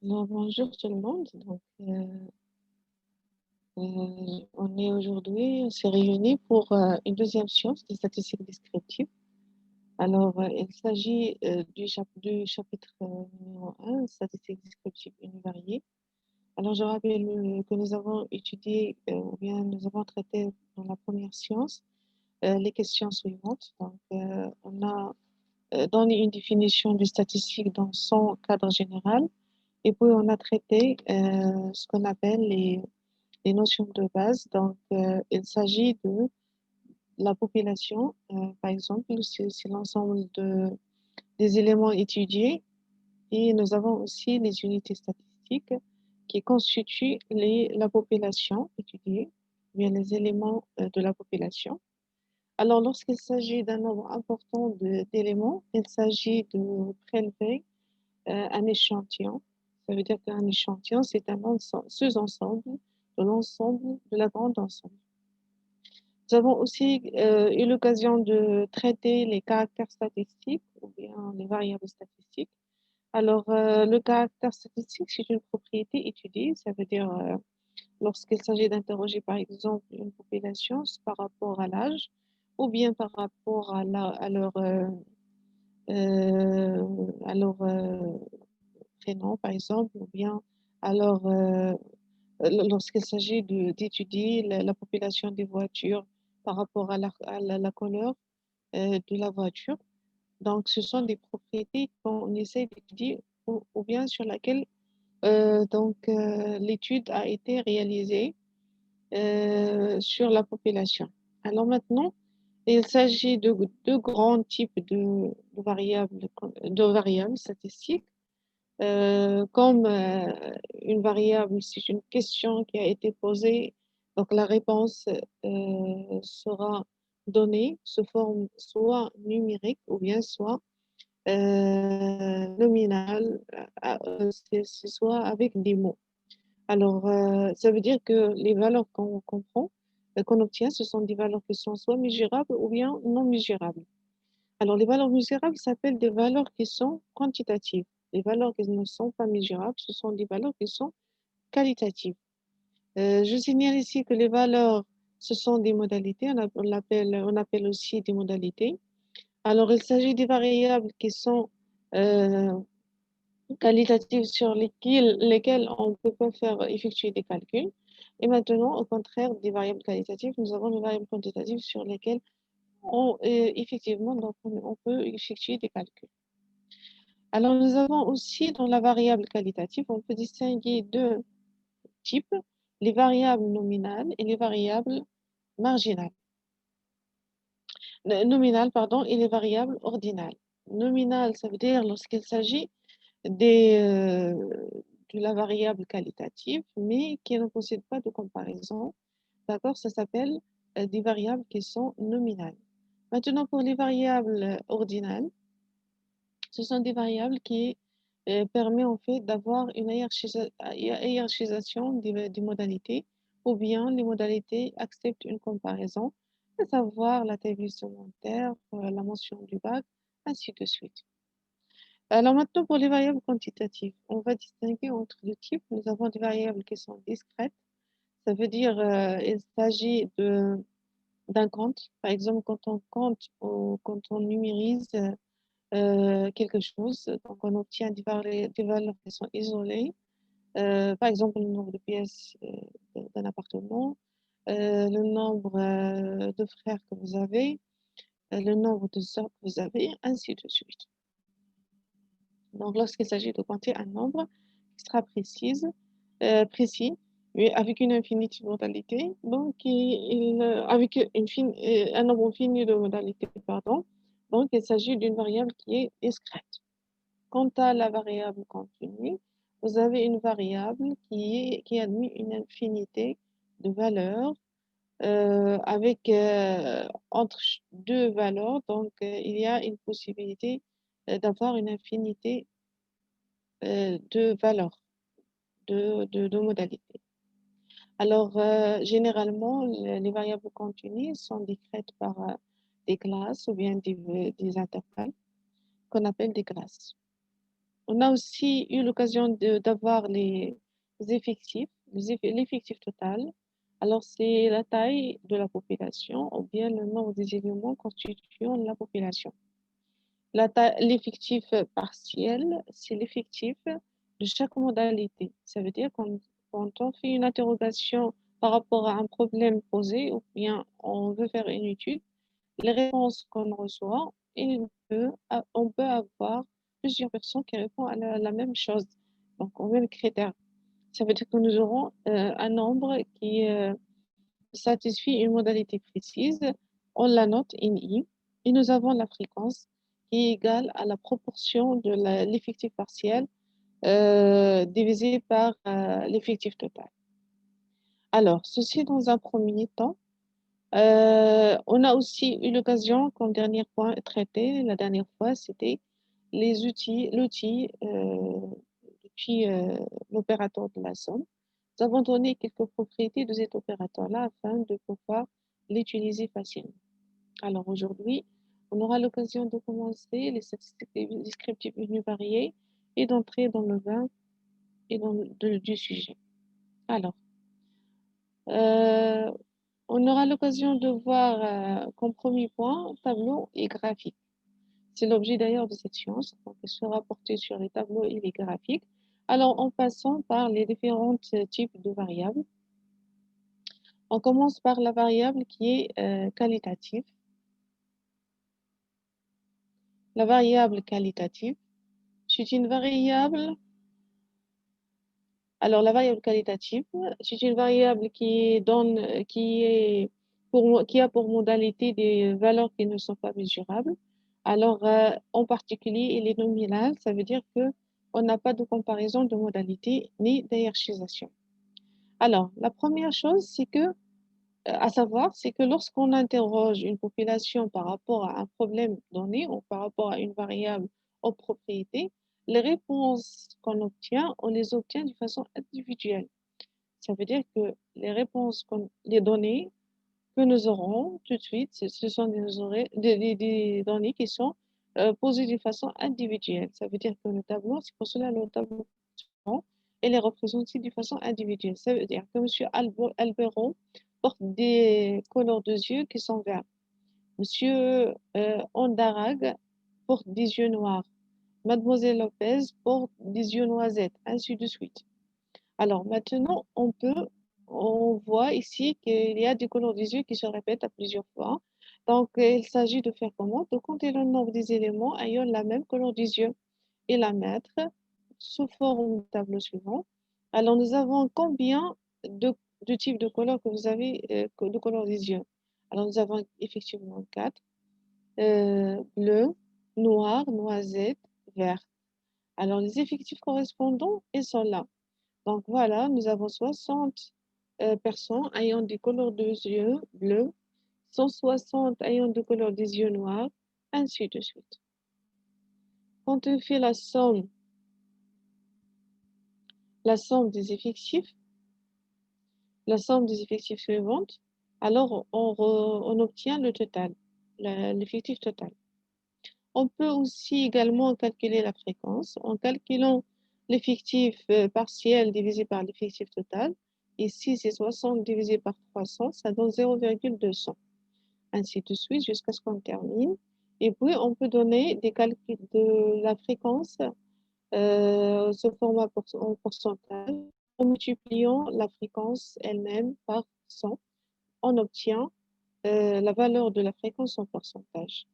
Alors, bonjour tout le monde. On s'est réunis pour une deuxième science des statistiques descriptives. Alors, il s'agit du chapitre numéro 1, statistiques descriptives univariées. Alors, je rappelle que nous avons étudié, ou bien nous avons traité dans la première science les questions suivantes. On a donné une définition du statistique dans son cadre général, et puis on a traité ce qu'on appelle les notions de base. Il s'agit de la population, par exemple, c'est l'ensemble des éléments étudiés, et nous avons aussi les unités statistiques qui constituent la population étudiée, bien les éléments de la population. Alors, lorsqu'il s'agit d'un nombre important d'éléments, il s'agit de prélever un échantillon. Ça veut dire qu'un échantillon, c'est un sous-ensemble de l'ensemble de la grande ensemble. Nous avons aussi eu l'occasion de traiter les caractères statistiques ou bien les variables statistiques. Alors, le caractère statistique, c'est une propriété étudiée. Ça veut dire, lorsqu'il s'agit d'interroger, par exemple, une population par rapport à l'âge ou bien par rapport à leur prénom, par exemple, ou bien alors, lorsqu'il s'agit d'étudier la population des voitures par rapport à la couleur de la voiture. Donc, ce sont des propriétés qu'on essaie d'étudier ou bien sur laquelle l'étude a été réalisée sur la population. Alors maintenant, il s'agit de deux grands types de variables statistiques. Comme une variable, c'est une question qui a été posée, donc la réponse sera donnée sous forme soit numérique ou bien soit nominale, c'est soit avec des mots. Alors, ça veut dire que les valeurs qu'on prend, qu'on obtient, ce sont des valeurs qui sont soit mesurables ou bien non mesurables. Alors, les valeurs mesurables s'appellent des valeurs qui sont quantitatives. Les valeurs qui ne sont pas mesurables, ce sont des valeurs qui sont qualitatives. Je signale ici que les valeurs, ce sont des modalités, on appelle aussi des modalités. Alors, il s'agit des variables qui sont euh, qualitatives sur lesquelles on ne peut pas faire effectuer des calculs. Et maintenant, au contraire des variables qualitatives, nous avons les variables quantitatives sur lesquelles effectivement, donc, on peut effectuer des calculs. Alors, nous avons aussi dans la variable qualitative, on peut distinguer deux types, les variables nominales et les variables marginales. Nominales, pardon, et les variables ordinales. Nominales, ça veut dire lorsqu'il s'agit de la variable qualitative, mais qui ne possède pas de comparaison. D'accord, ça s'appelle des variables qui sont nominales. Maintenant, pour les variables ordinales, ce sont des variables qui permettent en fait d'avoir une hiérarchisation des modalités, ou bien les modalités acceptent une comparaison, à savoir la taille supplémentaire, la mention du bac, ainsi de suite. Alors maintenant, pour les variables quantitatives, on va distinguer entre deux types. Nous avons des variables qui sont discrètes. Ça veut dire il s'agit d'un compte. Par exemple, quand on compte ou quand on numérise quelque chose, donc on obtient des valeurs qui sont isolées. Par exemple, le nombre de pièces d'un appartement, le nombre de frères que vous avez, le nombre de sœurs que vous avez, ainsi de suite. Donc, lorsqu'il s'agit de compter un nombre extra précis, mais avec une infinité de modalités, donc avec un nombre fini de modalités, pardon, donc il s'agit d'une variable qui est discrète. Quant à la variable continue, vous avez une variable qui admet une infinité de valeurs avec entre deux valeurs, donc il y a une possibilité d'avoir une infinité de valeurs, de modalités. Alors, généralement, les variables continues sont décrites par des classes ou bien des intervalles qu'on appelle des classes. On a aussi eu l'occasion d'avoir les effectifs, l'effectif total. Alors, c'est la taille de la population ou bien le nombre des éléments constituant la population. L'effectif partiel, c'est l'effectif de chaque modalité. Ça veut dire quand on fait une interrogation par rapport à un problème posé ou bien on veut faire une étude, les réponses qu'on reçoit, on peut avoir plusieurs personnes qui répondent à la même chose, donc au même critère. Ça veut dire que nous aurons un nombre qui satisfait une modalité précise. On la note in I et nous avons la fréquence qui est égale à la proportion de l'effectif partiel divisé par l'effectif total. Alors, ceci dans un premier temps. On a aussi eu l'occasion, comme dernier point traité la dernière fois, c'était l'outil, l'opérateur de la somme. Nous avons donné quelques propriétés de cet opérateur-là afin de pouvoir l'utiliser facilement. Alors aujourd'hui, on aura l'occasion de commencer les statistiques descriptives univariées et d'entrer dans le vin et du sujet. Alors, euh, on aura l'occasion de voir comme premier point tableau et graphique. C'est l'objet d'ailleurs de cette science, donc elle sera portée sur les tableaux et les graphiques. Alors, en passant par les différents types de variables, on commence par la variable qui est qualitative. La variable qualitative, c'est une variable. Alors, la variable qualitative, c'est une variable qui a pour modalité des valeurs qui ne sont pas mesurables. Alors, en particulier, il est nominal, ça veut dire que on n'a pas de comparaison de modalité ni d'hierarchisation. Alors, la première chose, c'est que, à savoir, c'est que lorsqu'on interroge une population par rapport à un problème donné ou par rapport à une variable aux propriétés, les réponses qu'on obtient, on les obtient de façon individuelle. Ça veut dire que les données que nous aurons tout de suite, ce sont des données qui sont posées de façon individuelle. Ça veut dire que le tableau, c'est pour cela le tableau et les représenter de façon individuelle. Ça veut dire que M. Albero porte des couleurs de yeux qui sont verts. Monsieur Ondarag porte des yeux noirs. Mademoiselle Lopez porte des yeux noisettes, ainsi de suite. Alors maintenant, on voit ici qu'il y a des couleurs des yeux qui se répètent à plusieurs fois. Donc, il s'agit de faire comment? De compter le nombre des éléments ayant la même couleur des yeux et la mettre sous forme de tableau suivant. Alors, nous avons combien de types de couleurs que vous avez de couleurs des yeux? Alors, nous avons effectivement 4. Bleu, noir, noisette, vert. Alors, les effectifs correspondants, ils sont là. Donc voilà, nous avons 60 personnes ayant des couleurs de yeux bleus, 160 ayant des couleurs des yeux noirs, ainsi de suite. Quand on fait la somme des effectifs, suivantes, alors on obtient le total, l'effectif total. On peut aussi également calculer la fréquence en calculant l'effectif partiel divisé par l'effectif total. Ici, c'est 60 divisé par 300, ça donne 0,200. Ainsi de suite jusqu'à ce qu'on termine. Et puis, on peut donner des calculs de la fréquence sous format en pourcentage. En multipliant la fréquence elle-même par 100, on obtient la valeur de la fréquence en pourcentage.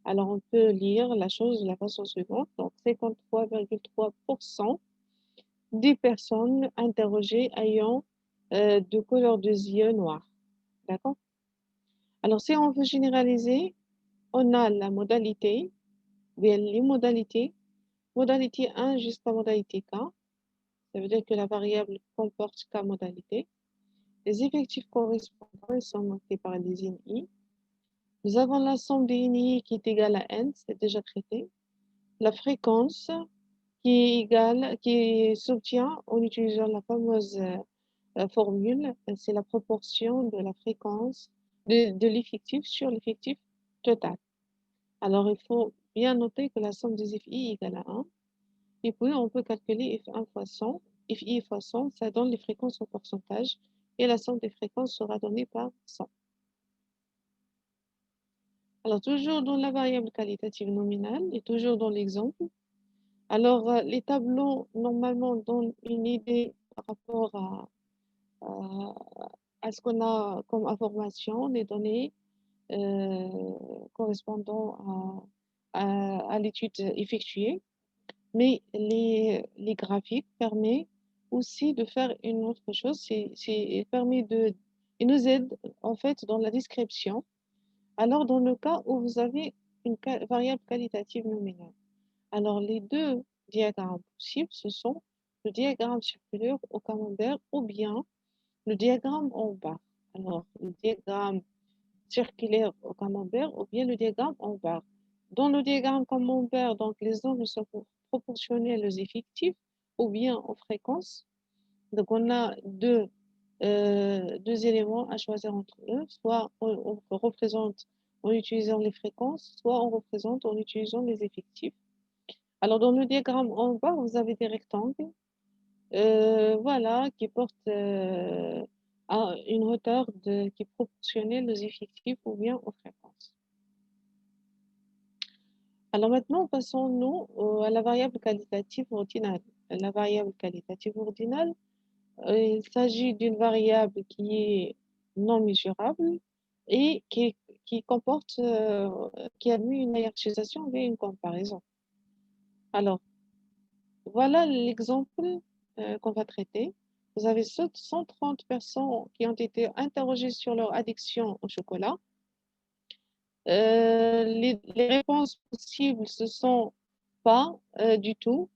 Alors, on peut lire la chose de la façon suivante. Donc, 53,3% des personnes interrogées ayant de couleur de yeux noire. D'accord? Alors, si on veut généraliser, on a la modalité, bien les modalités, modalité 1 jusqu'à modalité K. Ça veut dire que la variable comporte K modalité. Les effectifs correspondants sont marqués par des INI. Nous avons la somme des INI qui est égale à N, c'est déjà traité. La fréquence qui s'obtient en utilisant la fameuse formule, c'est la proportion de la fréquence de l'effectif sur l'effectif total. Alors, il faut bien noter que la somme des FI est égale à 1. Et puis, on peut calculer if1 fois 100. If i fois 100, ça donne les fréquences en pourcentage. Et la somme des fréquences sera donnée par 100. Alors, toujours dans la variable qualitative nominale et toujours dans l'exemple. Alors, les tableaux, normalement, donnent une idée par rapport à, à ce qu'on a comme information, les données correspondant à l'étude effectuée. Mais les graphiques permettent aussi de faire une autre chose, il nous aide en fait dans la description. Alors, dans le cas où vous avez une variable qualitative nominale, alors les deux diagrammes possibles, ce sont le diagramme circulaire au camembert ou bien le diagramme en barre. Alors, le diagramme circulaire au camembert ou bien le diagramme en barre. Dans le diagramme camembert, donc les nombres sont proportionnels aux effectifs ou bien aux fréquences. Donc, on a deux éléments à choisir entre eux. Soit on représente en utilisant les fréquences, soit on représente en utilisant les effectifs. Alors, dans le diagramme en bas, vous avez des rectangles, voilà, qui portent à une hauteur qui est proportionnelle aux effectifs ou bien aux fréquences. Alors maintenant, passons-nous à la variable qualitative ordinale. La variable qualitative ordinale, il s'agit d'une variable qui est non mesurable et qui comporte, qui admet une hiérarchisation via une comparaison. Alors, voilà l'exemple qu'on va traiter. Vous avez 130 personnes qui ont été interrogées sur leur addiction au chocolat. Les réponses possibles, ce sont pas du tout,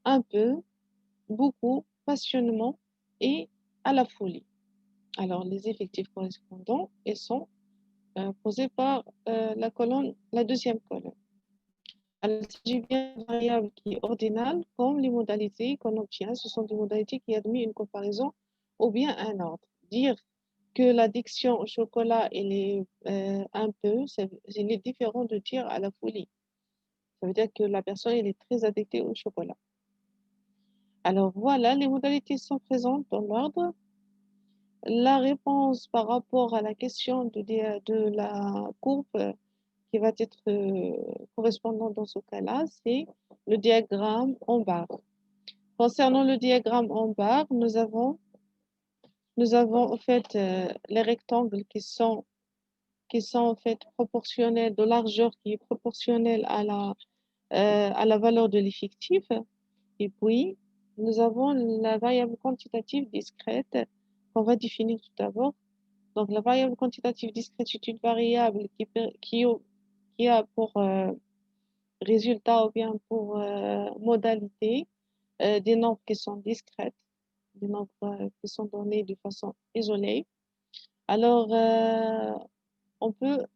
un peu, beaucoup, passionnément et à la folie. Alors, les effectifs correspondants, ils sont posés par la deuxième colonne. Alors, il s'agit bien de variable qui est ordinale, comme les modalités qu'on obtient. Ce sont des modalités qui admettent une comparaison ou bien un ordre. Dire que l'addiction au chocolat, elle est un peu, il est différent de dire à la folie. Ça veut dire que la personne, elle est très addictée au chocolat. Alors voilà, les modalités sont présentes dans l'ordre. La réponse par rapport à la question de la courbe qui va être correspondante dans ce cas-là, c'est le diagramme en barre. Concernant le diagramme en barre, nous avons en fait les rectangles qui sont en fait proportionnels, de largeur qui est proportionnelle à la valeur de l'effectif. Et puis, nous avons la variable quantitative discrète qu'on va définir tout d'abord. Donc, la variable quantitative discrète est une variable qui a pour résultat ou bien pour modalité des nombres qui sont discrètes, des nombres qui sont donnés de façon isolée. Alors, on peut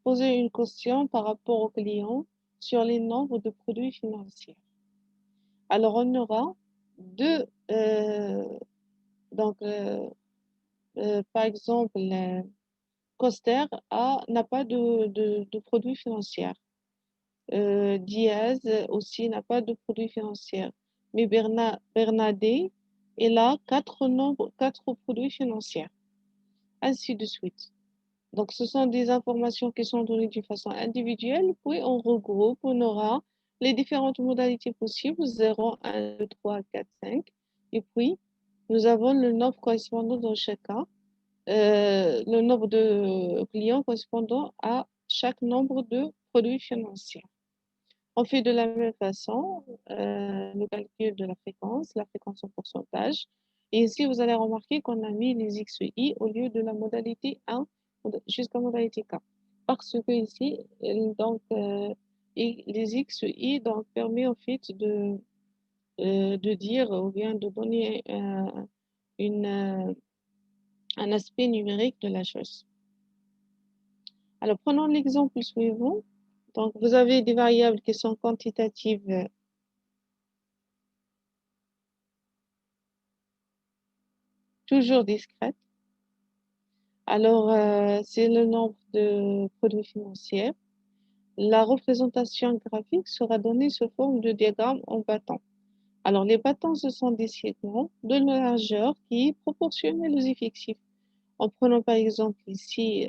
poser une question par rapport au client sur les nombres de produits financiers. Alors, on aura deux, donc, par exemple, Coster n'a pas de produits financiers. Diaz aussi n'a pas de produits financiers. Mais Bernadette, elle a quatre produits financiers, ainsi de suite. Donc, ce sont des informations qui sont données d'une façon individuelle, puis on regroupe, on aura les différentes modalités possibles, 0, 1, 2, 3, 4, 5, et puis nous avons le nombre correspondant dans chaque cas, le nombre de clients correspondant à chaque nombre de produits financiers. On fait de la même façon le calcul de la fréquence en pourcentage. Et ici, vous allez remarquer qu'on a mis les X et Y au lieu de la modalité 1 jusqu'à modalité K. Parce que ici, donc, les X et Y donc, permet en fait de dire ou bien de donner un aspect numérique de la chose. Alors, prenons l'exemple suivant. Donc, vous avez des variables qui sont quantitatives toujours discrètes. Alors, c'est le nombre de produits financiers. la représentation graphique sera donnée sous forme de diagramme en bâtons. Alors, les bâtons, ce sont des segments de largeur qui est proportionnel aux effectifs. En prenant par exemple ici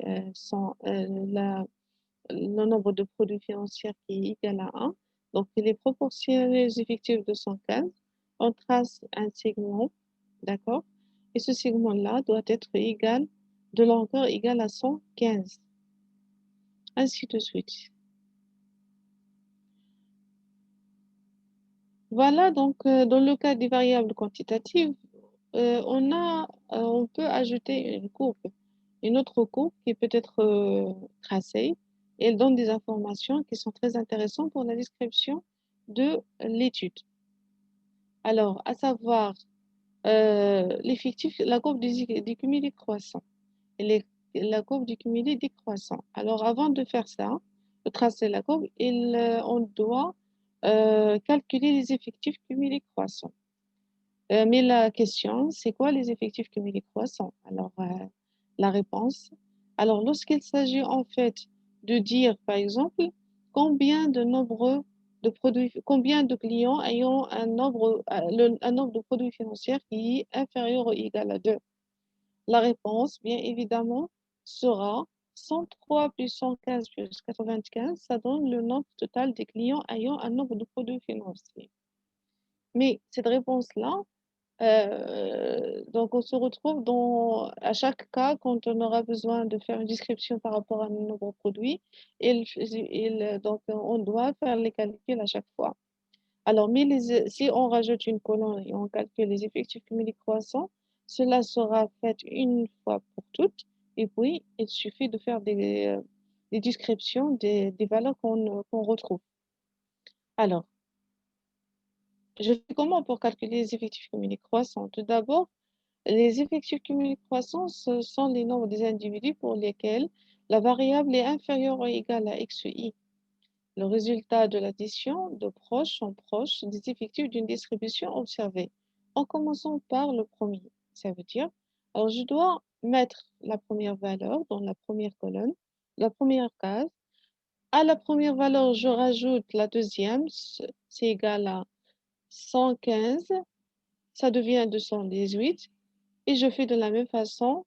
le nombre de produits financiers qui est égal à 1, donc il est proportionnel aux effectifs de 115. On trace un segment, d'accord? Et ce segment-là doit être égal, de longueur égale à 115, ainsi de suite. Voilà, donc dans le cas des variables quantitatives, on peut ajouter une courbe, une autre courbe qui peut être tracée et elle donne des informations qui sont très intéressantes pour la description de l'étude. Alors, à savoir l'effectif, la courbe des cumulés croissants et la courbe du cumulé décroissant. Alors, avant de faire ça, de tracer la courbe, on doit calculer les effectifs cumulés croissants. Mais la question, c'est quoi les effectifs cumulés croissants? Alors, la réponse, alors lorsqu'il s'agit en fait de dire, par exemple, combien de nombreux de produits, combien de clients ayant un nombre de produits financiers qui est inférieur ou égal à 2. La réponse, bien évidemment, sera 103 plus 115 plus 95, ça donne le nombre total des clients ayant un nombre de produits financiers. Mais cette réponse-là, donc, on se retrouve à chaque cas, quand on aura besoin de faire une description par rapport à un nouveau produit, donc, on doit faire les calculs à chaque fois. Alors, si on rajoute une colonne et on calcule les effectifs cumulés croissants, cela sera fait une fois pour toutes. Et puis, il suffit de faire des descriptions des valeurs qu'on retrouve. Alors, je fais comment pour calculer les effectifs cumulés croissants? Tout d'abord, les effectifs cumulés croissants, ce sont les nombres des individus pour lesquels la variable est inférieure ou égale à xi. Le résultat de l'addition de proche en proche des effectifs d'une distribution observée. En commençant par le premier, ça veut dire, alors je dois mettre la première valeur dans la première colonne, la première case. À la première valeur, je rajoute la deuxième, c'est égal à 115, ça devient 218. Et je fais de la même façon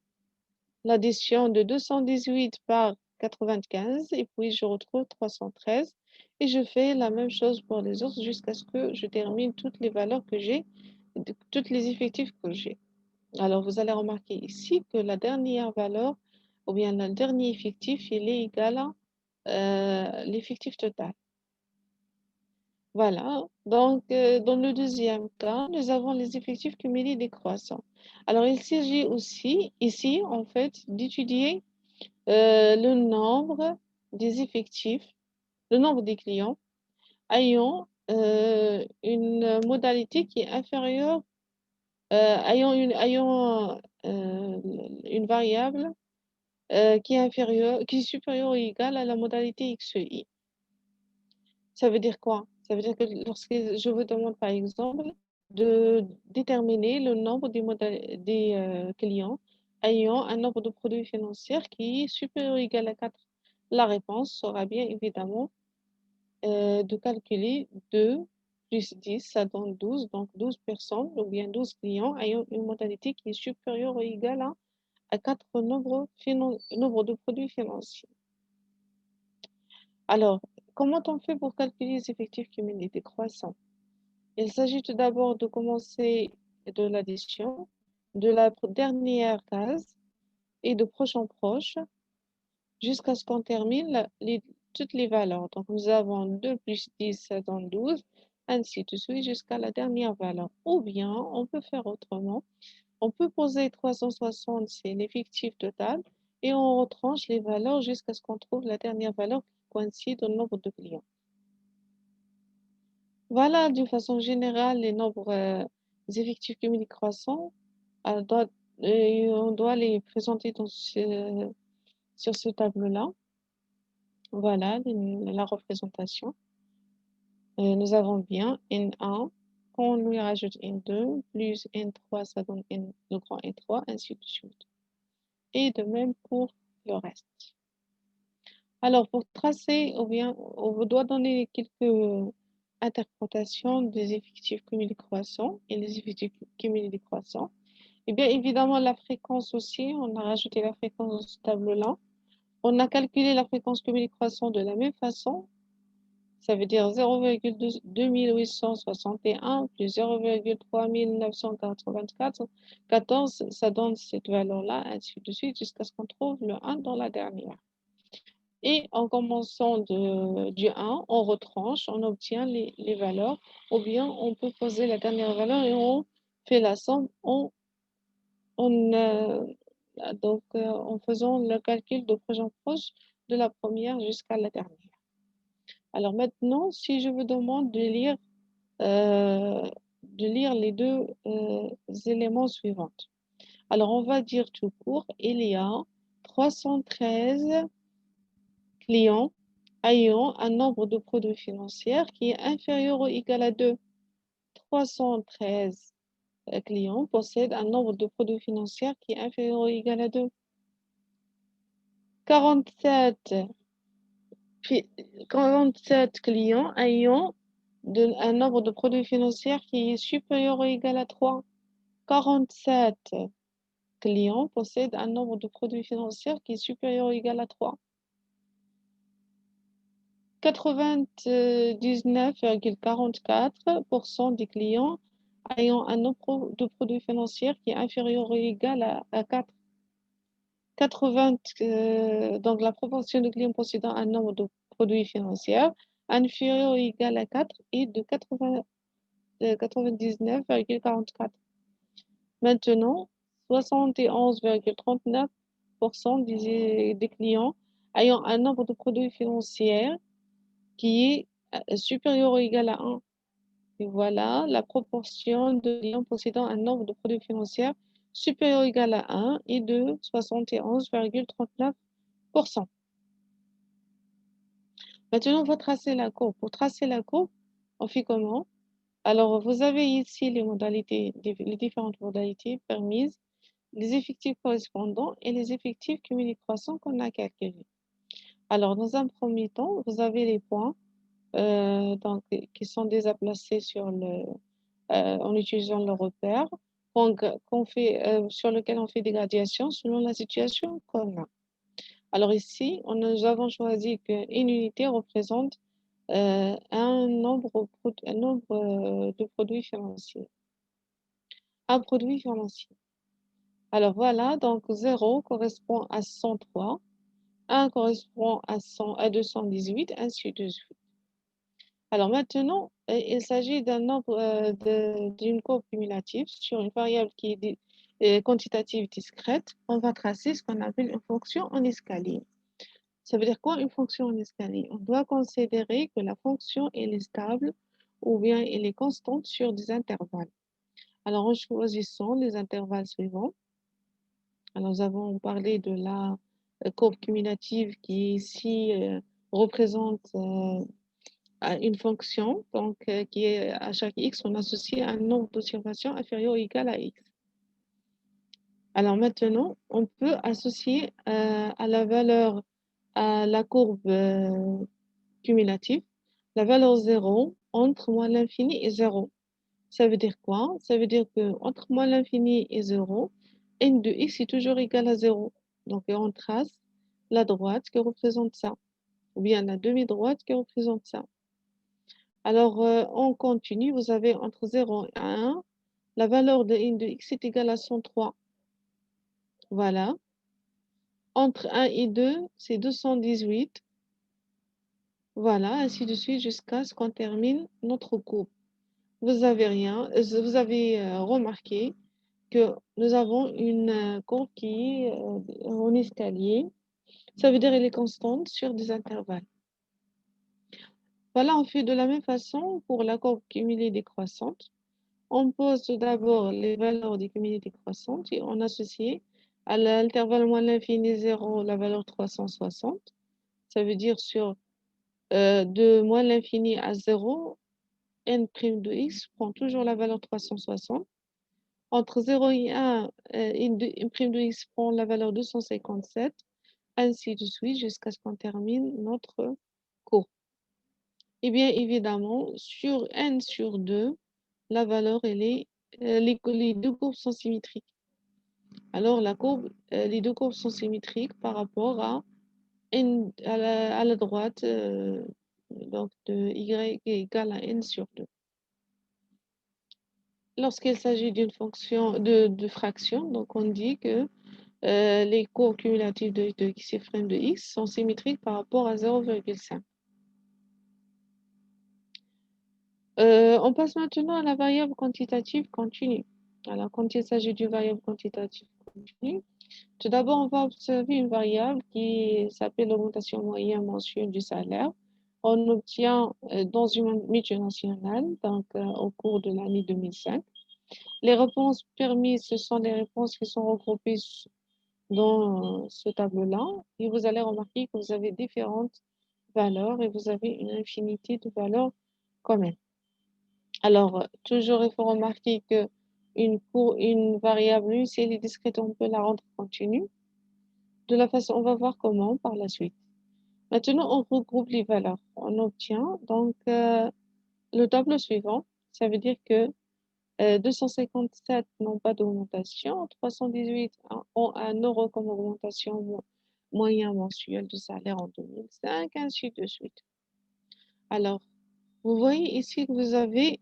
l'addition de 218 par 95 et puis je retrouve 313 et je fais la même chose pour les autres jusqu'à ce que je termine toutes les valeurs que j'ai, tous les effectifs que j'ai. Alors vous allez remarquer ici que la dernière valeur ou bien le dernier effectif, il est égal à l'effectif total. Voilà, donc dans le deuxième cas, nous avons les effectifs cumulés décroissants. Alors, il s'agit aussi ici, en fait, d'étudier le nombre des effectifs, le nombre des clients ayant une modalité qui est inférieure, ayant une variable qui est supérieure ou égale à la modalité xi. Ça veut dire quoi? Ça veut dire que lorsque je vous demande, par exemple, de déterminer le nombre des clients ayant un nombre de produits financiers qui est supérieur ou égal à 4, la réponse sera bien évidemment de calculer 2 plus 10, ça donne 12, donc 12 personnes ou bien 12 clients ayant une modalité qui est supérieure ou égale à 4 nombres de produits financiers. Alors, comment on fait pour calculer les effectifs cumulés décroissants? Il s'agit tout d'abord de commencer de l'addition de la dernière case et de proche en proche jusqu'à ce qu'on termine toutes les valeurs. Donc, nous avons 2 plus 10, ça donne 12, ainsi de suite jusqu'à la dernière valeur. Ou bien, on peut faire autrement. On peut poser 360, c'est l'effectif total, et on retranche les valeurs jusqu'à ce qu'on trouve la dernière valeur qui coïncide au nombre de clients. Voilà, d'une façon générale, les effectifs cumulés croissants, on doit les présenter sur ce tableau-là. Voilà la représentation. Nous avons bien N1, quand on lui rajoute N2, plus N3, ça donne le grand N3, ainsi de suite. Et de même pour le reste. Alors, pour tracer, ou bien, on doit donner quelques interprétations des effectifs cumulés croissants et les effectifs cumulés décroissants. Et bien évidemment, la fréquence aussi, on a rajouté la fréquence dans ce tableau-là. On a calculé la fréquence cumulée croissante de la même façon. Ça veut dire 0,2861 plus 0,3984, 14, ça donne cette valeur-là, ainsi de suite, jusqu'à ce qu'on trouve le 1 dans la dernière. Et en commençant du 1, on retranche, on obtient les valeurs, ou bien on peut poser la dernière valeur et on fait la somme en faisant le calcul de proche en proche de la première jusqu'à la dernière. Alors maintenant, si je vous demande de lire les deux éléments suivants. Alors, on va dire tout court, il y a 313 clients ayant un nombre de produits financiers qui est inférieur ou égal à 2. 313 clients possèdent un nombre de produits financiers qui est inférieur ou égal à 2. 47 clients ayant un nombre de produits financiers qui est supérieur ou égal à 3. 47 clients possèdent un nombre de produits financiers qui est supérieur ou égal à 3. 99,44% des clients ayant un nombre de produits financiers qui est inférieur ou égal à 4. Donc la proportion de clients possédant un nombre de produits financiers inférieur ou égal à 4 est de 99,44. Maintenant, 71,39% des clients ayant un nombre de produits financiers qui est supérieur ou égal à 1. Et voilà la proportion de clients possédant un nombre de produits financiers supérieur ou égal à 1 est de 71,39%. Maintenant, on va tracer la courbe. Pour tracer la courbe, on fait comment? Alors, vous avez ici les différentes modalités permises, les effectifs correspondants et les effectifs cumulés croissants qu'on a calculés. Alors, dans un premier temps, vous avez les points qui sont déjà placés en utilisant le repère sur lequel on fait des gradations selon la situation qu'on a. Alors ici, nous avons choisi qu'une unité représente un nombre de produits financiers. Un produit financier. Alors voilà, donc 0 correspond à 103, 1 correspond à 218, ainsi de suite. Alors maintenant, il s'agit d'une courbe cumulative sur une variable qui est quantitative discrète. On va tracer ce qu'on appelle une fonction en escalier. Ça veut dire quoi une fonction en escalier? On doit considérer que la fonction elle est stable ou bien elle est constante sur des intervalles. Alors en choisissant les intervalles suivants, alors, nous avons parlé de la courbe cumulative qui ici représente une fonction, donc qui est à chaque x, on associe un nombre d'observations inférieur ou égal à x. Alors maintenant, on peut associer à la courbe cumulative, la valeur 0 entre moins l'infini et 0. Ça veut dire quoi? Ça veut dire que entre moins l'infini et 0, n de x est toujours égal à 0. Donc on trace la droite qui représente ça, ou bien la demi-droite qui représente ça. Alors, on continue. Vous avez entre 0 et 1, la valeur de n de x est égale à 103. Voilà. Entre 1 et 2, c'est 218. Voilà, ainsi de suite jusqu'à ce qu'on termine notre courbe. Vous avez remarqué que nous avons une courbe qui est en escalier. Ça veut dire qu'elle est constante sur des intervalles. Voilà, on fait de la même façon pour la courbe cumulée décroissante. On pose tout d'abord les valeurs des cumulées décroissantes et on associe à l'intervalle moins l'infini 0 la valeur 360. Ça veut dire de moins l'infini à 0, n' de x prend toujours la valeur 360. Entre 0 et 1, n' de x prend la valeur 257. ainsi de suite jusqu'à ce qu'on termine notre cours. Et bien évidemment, sur n sur 2, la valeur, elle est, les deux courbes sont symétriques. Alors les deux courbes sont symétriques par rapport à n à la droite, donc de y est égal à n sur 2. Lorsqu'il s'agit d'une fonction de fraction, donc on dit que les courbes cumulatives de x' de x sont symétriques par rapport à 0,5. On passe maintenant à la variable quantitative continue. Alors, quand il s'agit d'une variable quantitative continue, tout d'abord, on va observer une variable qui s'appelle l'augmentation moyenne mensuelle du salaire. On obtient dans une multinationale, donc au cours de l'année 2005. Les réponses permises, ce sont les réponses qui sont regroupées dans ce tableau-là. Et vous allez remarquer que vous avez différentes valeurs et vous avez une infinité de valeurs communes. Alors, toujours, il faut remarquer que une variable, si elle est discrète, on peut la rendre continue. De la façon, on va voir comment par la suite. Maintenant, on regroupe les valeurs. On obtient donc le tableau suivant. Ça veut dire que 257 n'ont pas d'augmentation, 318 ont 1 euro comme augmentation moyen mensuel de salaire en 2005, ainsi de suite. Alors, vous voyez ici que vous avez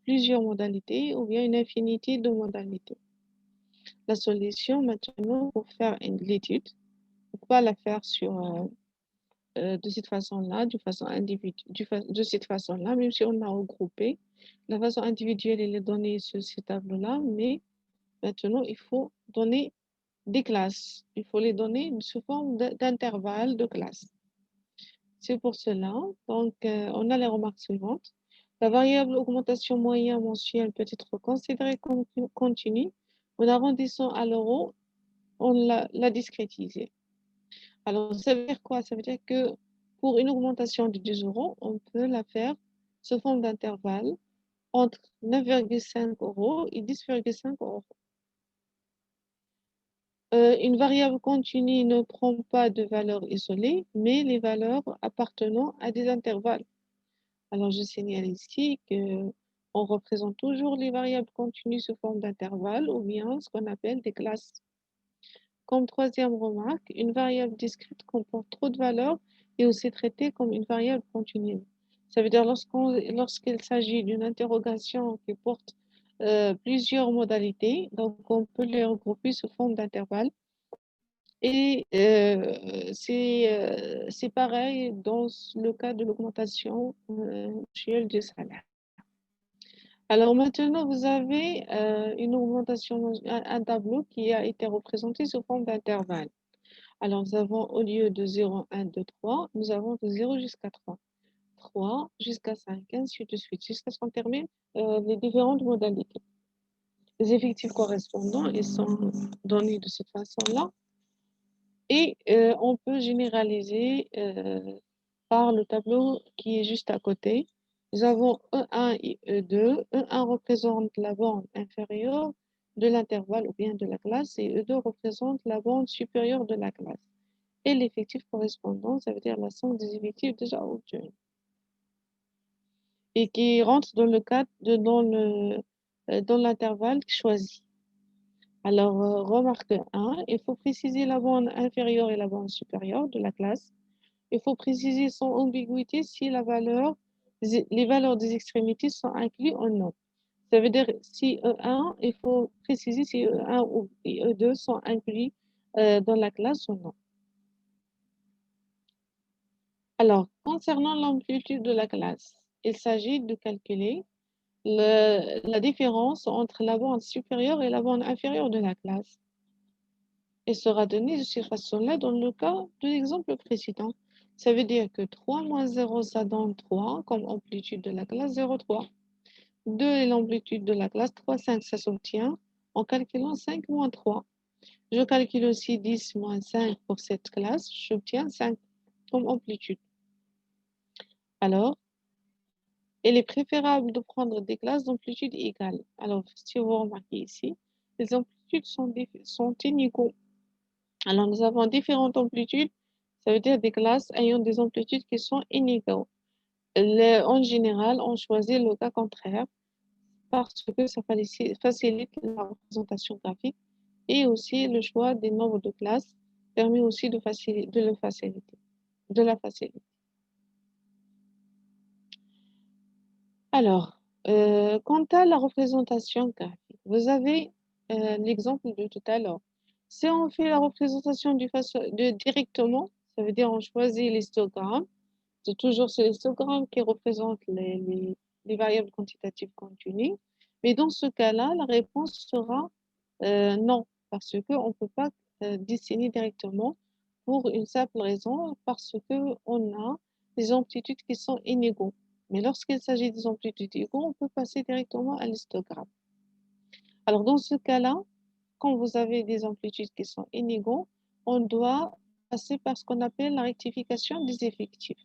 plusieurs modalités ou bien une infinité de modalités. La solution maintenant pour faire l'étude, on ne peut pas la faire de cette façon-là, de cette façon-là, même si on a regroupé. La façon individuelle, elle est donnée sur ce tableau-là, mais maintenant, il faut donner des classes. Il faut les donner sous forme d'intervalles de classes. C'est pour cela, donc, on a les remarques suivantes. La variable augmentation moyenne mensuelle peut être considérée comme continue. En arrondissant à l'euro, on l'a discrétisée. Alors, ça veut dire quoi? Ça veut dire que pour une augmentation de 10 euros, on peut la faire sous forme d'intervalle entre 9,5 euros et 10,5 euros. Une variable continue ne prend pas de valeur isolée, mais les valeurs appartenant à des intervalles. Alors, je signale ici que on représente toujours les variables continues sous forme d'intervalles ou bien ce qu'on appelle des classes. Comme troisième remarque, une variable discrète comporte trop de valeurs et aussi traitée comme une variable continue. Ça veut dire lorsqu'il s'agit d'une interrogation qui porte plusieurs modalités, donc on peut les regrouper sous forme d'intervalles. Et c'est pareil dans le cas de l'augmentation mensuelle du salaire. Alors maintenant, vous avez une augmentation, un tableau qui a été représenté sous forme d'intervalle. Alors, nous avons au lieu de 0, 1, 2, 3, nous avons de 0 jusqu'à 3. 3 jusqu'à 5, ainsi de suite, jusqu'à ce qu'on termine les différentes modalités. Les effectifs correspondants, ils sont donnés de cette façon-là. Et on peut généraliser par le tableau qui est juste à côté. Nous avons E1 et E2. E1 représente la bande inférieure de l'intervalle ou bien de la classe et E2 représente la bande supérieure de la classe. Et l'effectif correspondant, ça veut dire la somme des effectifs déjà obtenus. Et qui rentre dans le cadre dans l'intervalle choisi. Alors, remarque 1, il faut préciser la bande inférieure et la bande supérieure de la classe. Il faut préciser sans ambiguïté si les valeurs des extrémités sont incluses ou non. Ça veut dire si E1, il faut préciser si E1 et E2 sont inclus dans la classe ou non. Alors, concernant l'amplitude de la classe, il s'agit de calculer la différence entre la bande supérieure et la bande inférieure de la classe. Elle sera donnée de cette façon-là dans le cas de l'exemple précédent. Ça veut dire que 3 moins 0, ça donne 3 comme amplitude de la classe 0,3. 2 est l'amplitude de la classe 3,5, ça s'obtient en calculant 5 moins 3. Je calcule aussi 10 moins 5 pour cette classe, j'obtiens 5 comme amplitude. Alors, il est préférable de prendre des classes d'amplitude égales. Alors, si vous remarquez ici, les amplitudes sont inégaux. Alors, nous avons différentes amplitudes, ça veut dire des classes ayant des amplitudes qui sont inégales. En général, on choisit le cas contraire parce que ça facilite la représentation graphique et aussi le choix des nombres de classes permet aussi de la faciliter. Alors, quant à la représentation graphique, vous avez l'exemple de tout à l'heure. Si on fait la représentation directement, ça veut dire on choisit l'histogramme. C'est toujours ce histogramme qui représente les variables quantitatives continues. Mais dans ce cas-là, la réponse sera non, parce qu'on ne peut pas dessiner directement pour une simple raison, parce qu'on a des amplitudes qui sont inégaux. Mais lorsqu'il s'agit des amplitudes égaux, on peut passer directement à l'histogramme. Alors, dans ce cas-là, quand vous avez des amplitudes qui sont inégaux, on doit passer par ce qu'on appelle la rectification des effectifs.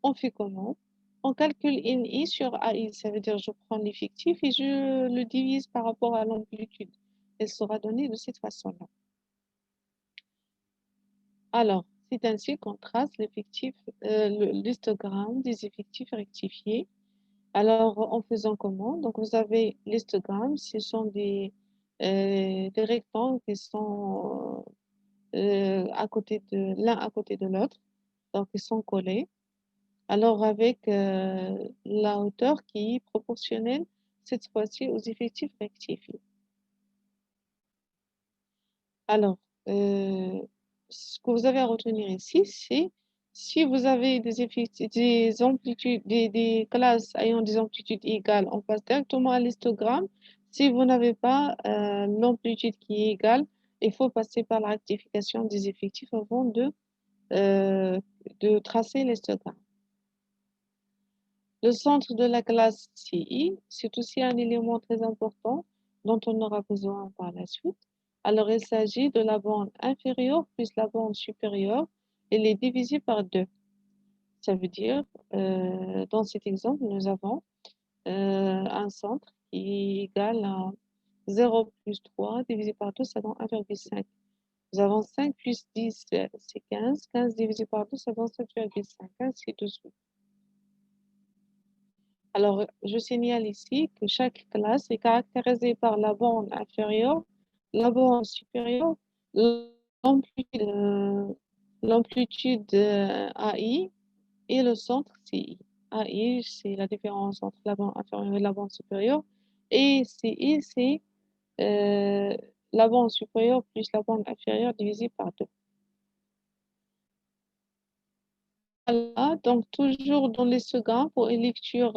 On fait comment? On calcule NI sur AI, ça veut dire je prends l'effectif et je le divise par rapport à l'amplitude. Elle sera donnée de cette façon-là. Alors, c'est ainsi qu'on trace l'histogramme des effectifs rectifiés. Alors, en faisant comment? Donc, vous avez l'histogramme, ce sont des rectangles qui sont l'un à côté de l'autre, donc ils sont collés. Alors, avec la hauteur qui est proportionnelle, cette fois-ci, aux effectifs rectifiés. Alors, ce que vous avez à retenir ici, c'est si vous avez des amplitudes, des classes ayant des amplitudes égales, on passe directement à l'histogramme. Si vous n'avez pas l'amplitude qui est égale, il faut passer par la rectification des effectifs avant de tracer l'histogramme. Le centre de la classe CI, c'est aussi un élément très important dont on aura besoin par la suite. Alors, il s'agit de la bande inférieure plus la bande supérieure. Elle est divisée par 2. Ça veut dire, dans cet exemple, nous avons un centre qui est égal à 0 plus 3 divisé par 2, ça donne 1,5. Nous avons 5 plus 10, c'est 15. 15 divisé par 2, ça donne 7,5. Ainsi de suite. Alors, je signale ici que chaque classe est caractérisée par la bande inférieure, la bande supérieure, l'amplitude AI et le centre CI. AI, c'est la différence entre la bande inférieure et la bande supérieure. Et CI, c'est la bande supérieure plus la bande inférieure divisée par 2. Voilà, donc toujours dans l'histogramme, pour une lecture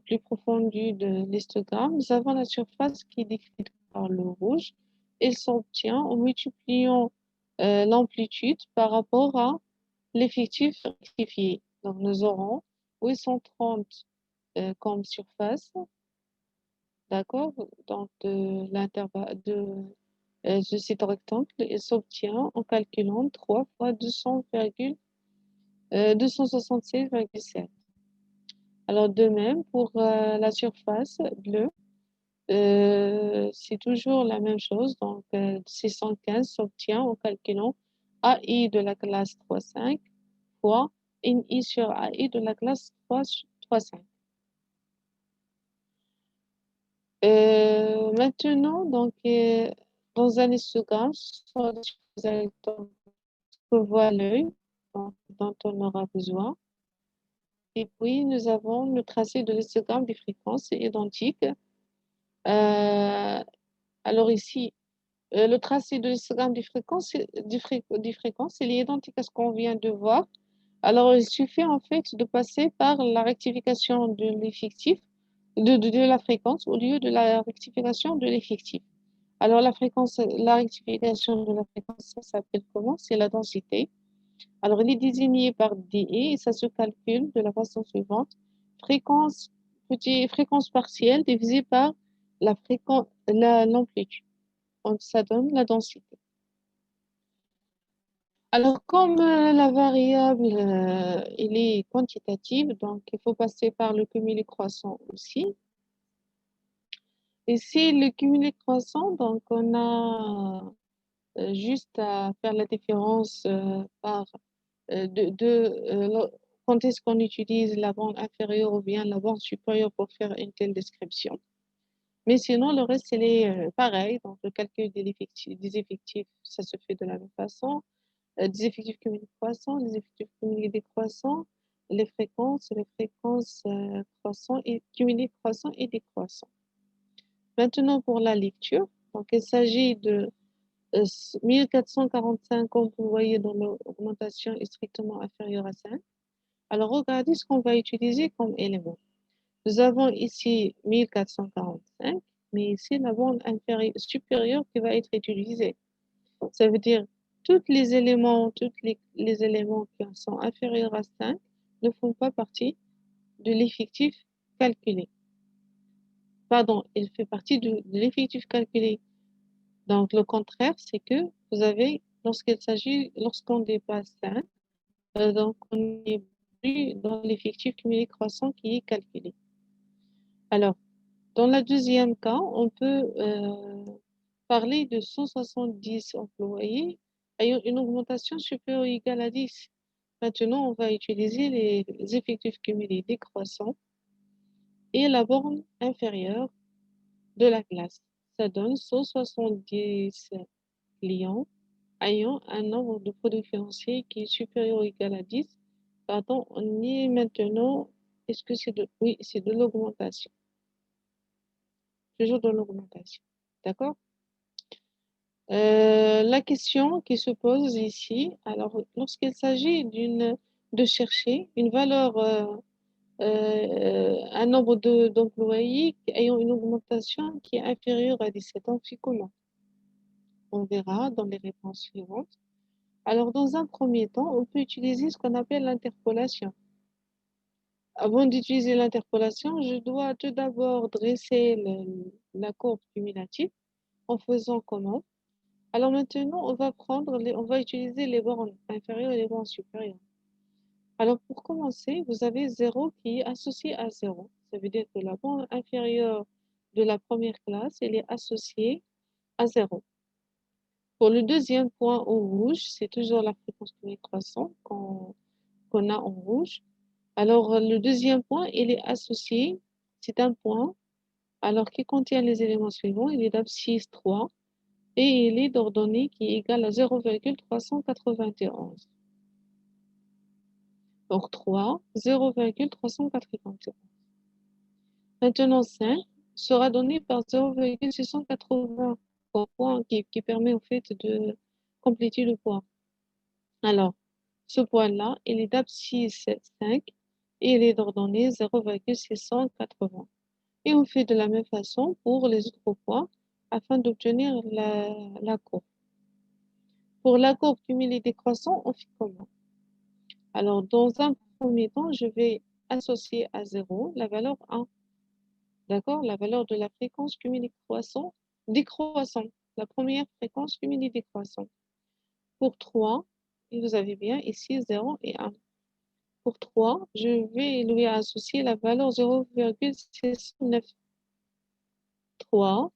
plus approfondie de l'histogramme, nous avons la surface qui est décrite par le rouge. Elle s'obtient en multipliant l'amplitude par rapport à l'effectif rectifié. Donc nous aurons 830 comme surface, d'accord? Donc de l'intervalle de cet rectangle, elle s'obtient en calculant 3 fois 276,7. Alors, de même, pour la surface bleue, c'est toujours la même chose. Donc, 615 s'obtient en calculant AI de la classe 3,5 fois NI sur AI de la classe 3,5. Maintenant, donc, dans un histogramme, ce sont des choses que voit l'œil, dont on aura besoin. Et puis, nous avons le tracé de l'histogramme des fréquences, c'est identique. Alors ici, le tracé de l'histogramme des fréquences, il est identique à ce qu'on vient de voir. Alors, il suffit en fait de passer par la rectification de l'effectif, de la fréquence au lieu de la rectification de l'effectif. Alors, la rectification de la fréquence, ça s'appelle comment? C'est la densité. Alors, il est désigné par DE et ça se calcule de la façon suivante. Fréquence partielle divisée par l'amplitude. Donc, ça donne la densité. Alors, comme la variable, elle est quantitative, donc il faut passer par le cumulé croissant aussi. Et si le cumulé croissant, donc on a juste à faire la différence par quand est-ce qu'on utilise la bande inférieure ou bien la bande supérieure pour faire une telle description. Mais sinon, le reste, il est pareil. Donc, le calcul des effectifs, ça se fait de la même façon. Des effectifs cumulés croissants, des effectifs cumulés décroissants, les fréquences croissants et cumulés croissants et décroissants. Maintenant, pour la lecture, donc il s'agit de 1445, comme vous voyez dans l'augmentation est strictement inférieure à 5. Alors, regardez ce qu'on va utiliser comme élément. Nous avons ici 1445, mais ici la bande supérieure qui va être utilisée. Ça veut dire tous les éléments qui sont inférieurs à 5 ne font pas partie de l'effectif calculé. Pardon, il fait partie de l'effectif calculé. Donc, le contraire, c'est que vous avez, lorsqu'on dépasse 5, donc on n'est plus dans l'effectif cumulé croissant qui est calculé. Alors, dans le deuxième cas, on peut parler de 170 employés ayant une augmentation supérieure ou égale à 10. Maintenant, on va utiliser les effectifs cumulés décroissants et la borne inférieure de la classe. Ça donne 170 clients ayant un nombre de produits financiers qui est supérieur ou égal à 10. Pardon, on est maintenant, est-ce que c'est de, oui, c'est de l'augmentation. Toujours de l'augmentation. D'accord? La question qui se pose ici, alors lorsqu'il s'agit de chercher une valeur, un nombre d'employés ayant une augmentation qui est inférieure à 17, on fait comment? On verra dans les réponses suivantes. Alors, dans un premier temps, on peut utiliser ce qu'on appelle l'interpolation. Avant d'utiliser l'interpolation, je dois tout d'abord dresser la courbe cumulative en faisant comment? Alors maintenant, on va utiliser les bornes inférieures et les bornes supérieures. Alors pour commencer, vous avez 0 qui est associé à 0. Ça veut dire que la borne inférieure de la première classe, elle est associée à 0. Pour le deuxième point en rouge, c'est toujours la fréquence cumulée croissante qu'on a en rouge. Alors le deuxième point, il est associé, c'est un point, alors qui contient les éléments suivants, il est d'abscisse 3 et il est d'ordonnée qui est égal à 0,391. Donc 3, 0,391. Maintenant 5 sera donné par 0,680 point qui permet au fait de compléter le point. Alors, ce point-là, il est d'abscisse 5 et il est d'ordonnée 0,680. Et on fait de la même façon pour les autres points afin d'obtenir la courbe. Pour la courbe cumulée décroissant, on fait comment? Alors, dans un premier temps, je vais associer à 0 la valeur 1. D'accord? La valeur de la fréquence cumulée décroissant. La première fréquence cumulée décroissant. Pour 3, et vous avez bien ici 0 et 1. Pour 3, je vais lui associer la valeur 0,609. 3,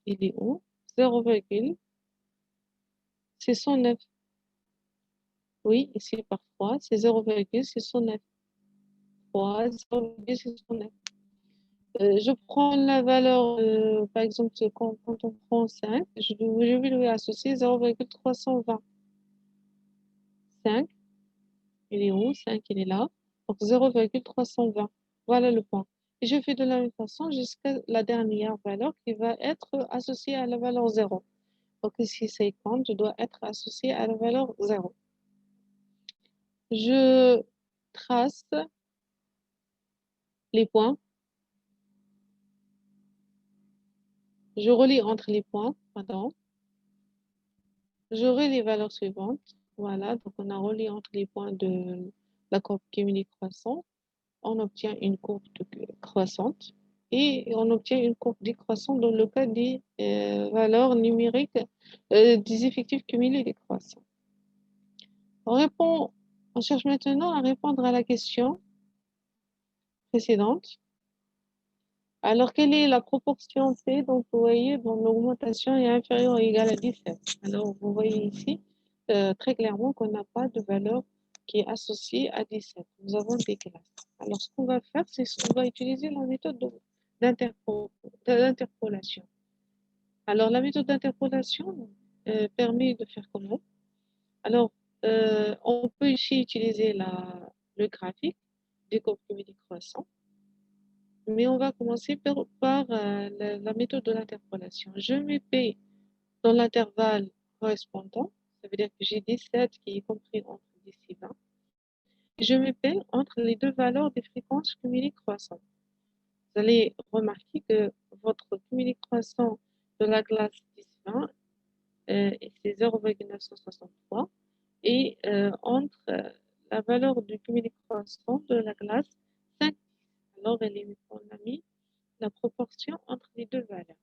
il est où? 0,609. Oui, ici par 3, c'est 0,609. 3, 0,609. Je prends la valeur, par exemple, quand on prend 5, je vais lui associer 0,320. 5, il est où? 5, il est là. Donc 0,320. Voilà le point. Et je fais de la même façon jusqu'à la dernière valeur qui va être associée à la valeur 0. Donc ici, 50, je dois être associé à la valeur 0. Je trace les points. Je relie entre les points, pardon. J'aurai les valeurs suivantes. Voilà, donc on a relié entre les points de la courbe cumulée croissante. On obtient une courbe croissante et on obtient une courbe décroissante dans le cas des valeurs numériques des effectifs cumulés décroissants. On cherche maintenant à répondre à la question précédente. Alors, quelle est la proportion P d'employés dont l'augmentation est inférieure ou égale à 17? Alors, vous voyez ici très clairement qu'on n'a pas de valeur qui est associée à 17. Nous avons des classes. Alors, ce qu'on va faire, c'est qu'on va utiliser la méthode d'interpolation. Alors, la méthode d'interpolation permet de faire comment? Alors, on peut ici utiliser le graphique des courbes numériques croissants, mais on va commencer par la méthode de l'interpolation. Je mets P dans l'intervalle correspondant, ça veut dire que j'ai 17 qui est compris entre 10 et 20. Et je mets P entre les deux valeurs des fréquences numériques croissantes. Vous allez remarquer que votre numérique croissant de la classe 10-20, c'est 0,963. Et entre la valeur du numérique croissant de la classe 5. Alors, on a mis la proportion entre les deux valeurs.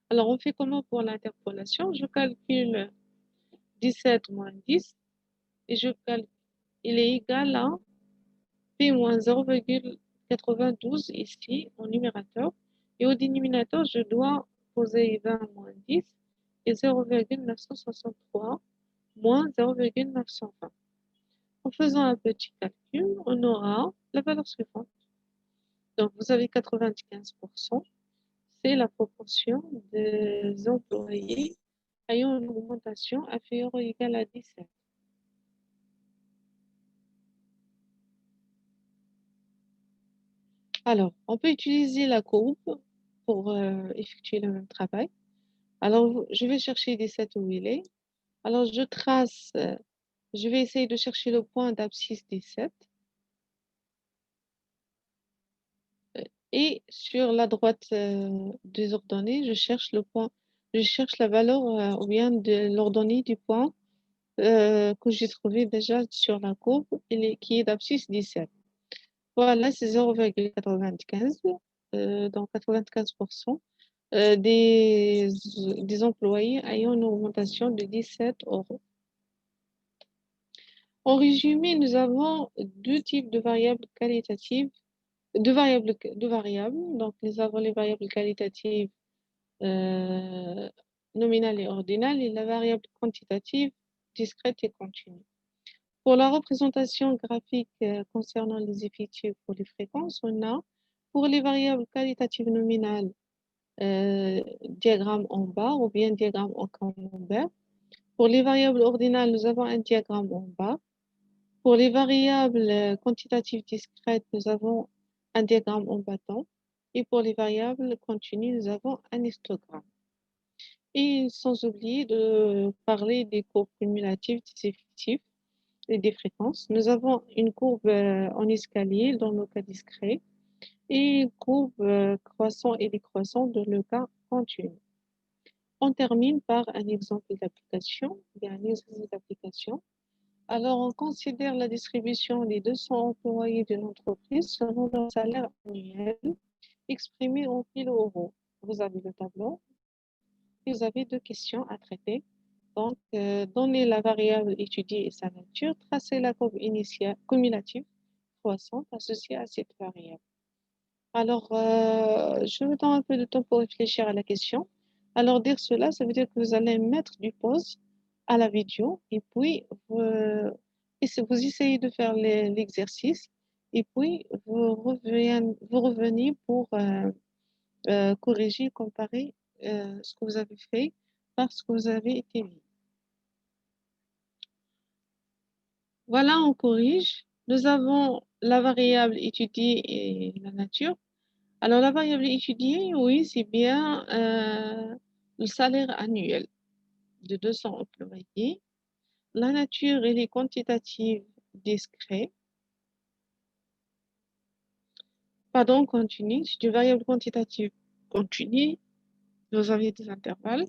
Alors, on fait comment pour l'interpolation? Je calcule 17 moins 10 et il est égal à P moins 0,92 ici au numérateur. Et au dénominateur, je dois poser 20 moins 10 et 0,963 moins 0,920. En faisant un petit calcul, on aura la valeur suivante. Donc, vous avez 95%, c'est la proportion des employés ayant une augmentation inférieure ou égale à 17. Alors, on peut utiliser la courbe pour effectuer le même travail. Alors, je vais chercher 17 où il est. Alors, je vais essayer de chercher le point d'abscisse 17. Et sur la droite des ordonnées, je cherche la valeur ou bien de l'ordonnée du point que j'ai trouvé déjà sur la courbe, qui est d'abscisse 17. Voilà, c'est 0,95, donc 95% des employés ayant une augmentation de 17 euros. En résumé, nous avons deux types de variables qualitatives, deux variables. Donc, nous avons les variables qualitatives nominale et ordinale et la variable quantitative discrète et continue. Pour la représentation graphique concernant les effectifs pour les fréquences, on a pour les variables qualitatives nominales diagramme en bas ou bien diagramme en camembert. Pour les variables ordinales, nous avons un diagramme en bas. Pour les variables quantitatives discrètes, nous avons un diagramme en bâton. Et pour les variables continues, nous avons un histogramme. Et sans oublier de parler des courbes cumulatives des effectifs et des fréquences. Nous avons une courbe en escalier dans le cas discret et une courbe croissant et décroissant dans le cas continu. On termine par un exemple d'application. Alors, on considère la distribution des 200 employés d'une entreprise selon leur salaire annuel exprimé en kilo-euros. Vous avez le tableau. Vous avez deux questions à traiter. Donc, donner la variable étudiée et sa nature, tracer la courbe initiale cumulative croissante associée à cette variable. Alors, je vous donne un peu de temps pour réfléchir à la question. Alors, dire cela, ça veut dire que vous allez mettre du pause à la vidéo et puis vous essayez de faire l'exercice et puis vous revenez pour corriger, comparer ce que vous avez fait par ce que vous avez été vu. Voilà, on corrige. Nous avons la variable étudiée et la nature. Alors, la variable étudiée, oui, c'est bien le salaire annuel de 200 employés. La nature, elle est quantitative discrète. Pardon, continue. C'est une variable quantitative continue. Vous avez des intervalles.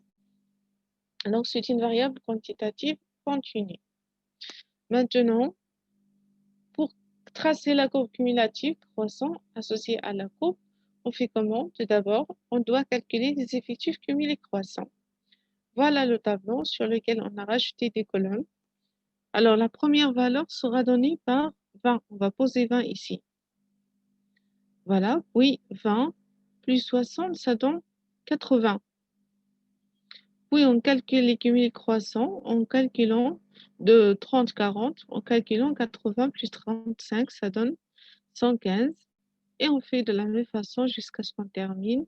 Alors, c'est une variable quantitative continue. Maintenant, pour tracer la courbe cumulative croissant associée à la courbe, on fait comment? Tout d'abord, on doit calculer les effectifs cumulés croissants. Voilà le tableau sur lequel on a rajouté des colonnes. Alors, la première valeur sera donnée par 20. On va poser 20 ici. Voilà, puis 20 plus 60, ça donne 80. Puis on calcule les cumulés croissants en calculant de 30-40, en calculant 80 plus 35, ça donne 115. Et on fait de la même façon jusqu'à ce qu'on termine.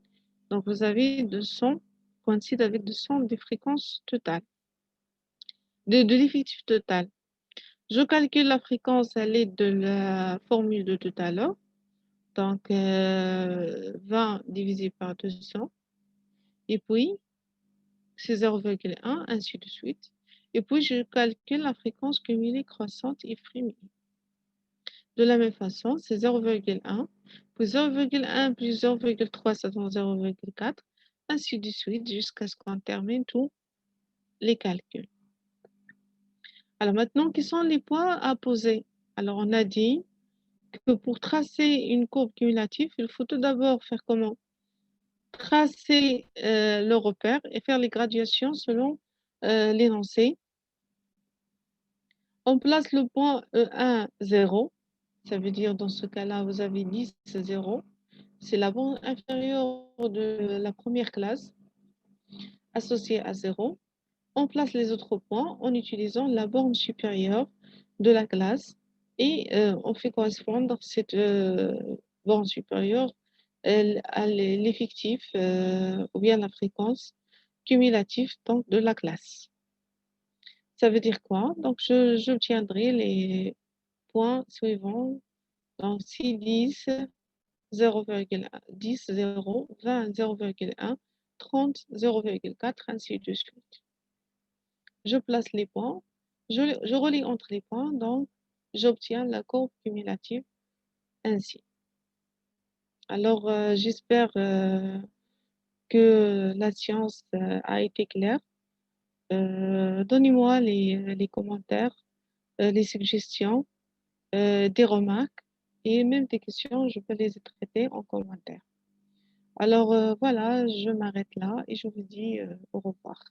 Donc vous avez 200, coïncide avec 200 des fréquences totales, de l'effectif total. Je calcule la fréquence à l'aide de la formule de tout à l'heure. Donc 20 divisé par 200. Et puis c'est 0,1, ainsi de suite. Et puis, je calcule la fréquence cumulée croissante et frémie. De la même façon, c'est 0,1, puis 0,1 plus 0,3, ça donne 0,4, ainsi de suite, jusqu'à ce qu'on termine tous les calculs. Alors maintenant, quels sont les points à poser? Alors, on a dit que pour tracer une courbe cumulative, il faut tout d'abord faire comment? Tracer le repère et faire les graduations selon l'énoncé. On place le point E1, 0. Ça veut dire dans ce cas-là, vous avez 10, 0. C'est la borne inférieure de la première classe associée à 0. On place les autres points en utilisant la borne supérieure de la classe et on fait correspondre cette borne supérieure à l'effectif ou bien la fréquence cumulative donc, de la classe. Ça veut dire quoi? Donc, j'obtiendrai les points suivants. Donc, si 10, 0,10, 0, 20, 0,1, 30, 0,4, ainsi de suite. Je place les points, je relie entre les points, donc j'obtiens la courbe cumulative ainsi. Alors, j'espère que la science a été claire. Donnez-moi les commentaires, les suggestions, des remarques et même des questions, je peux les traiter en commentaire. Alors voilà, je m'arrête là et je vous dis au revoir.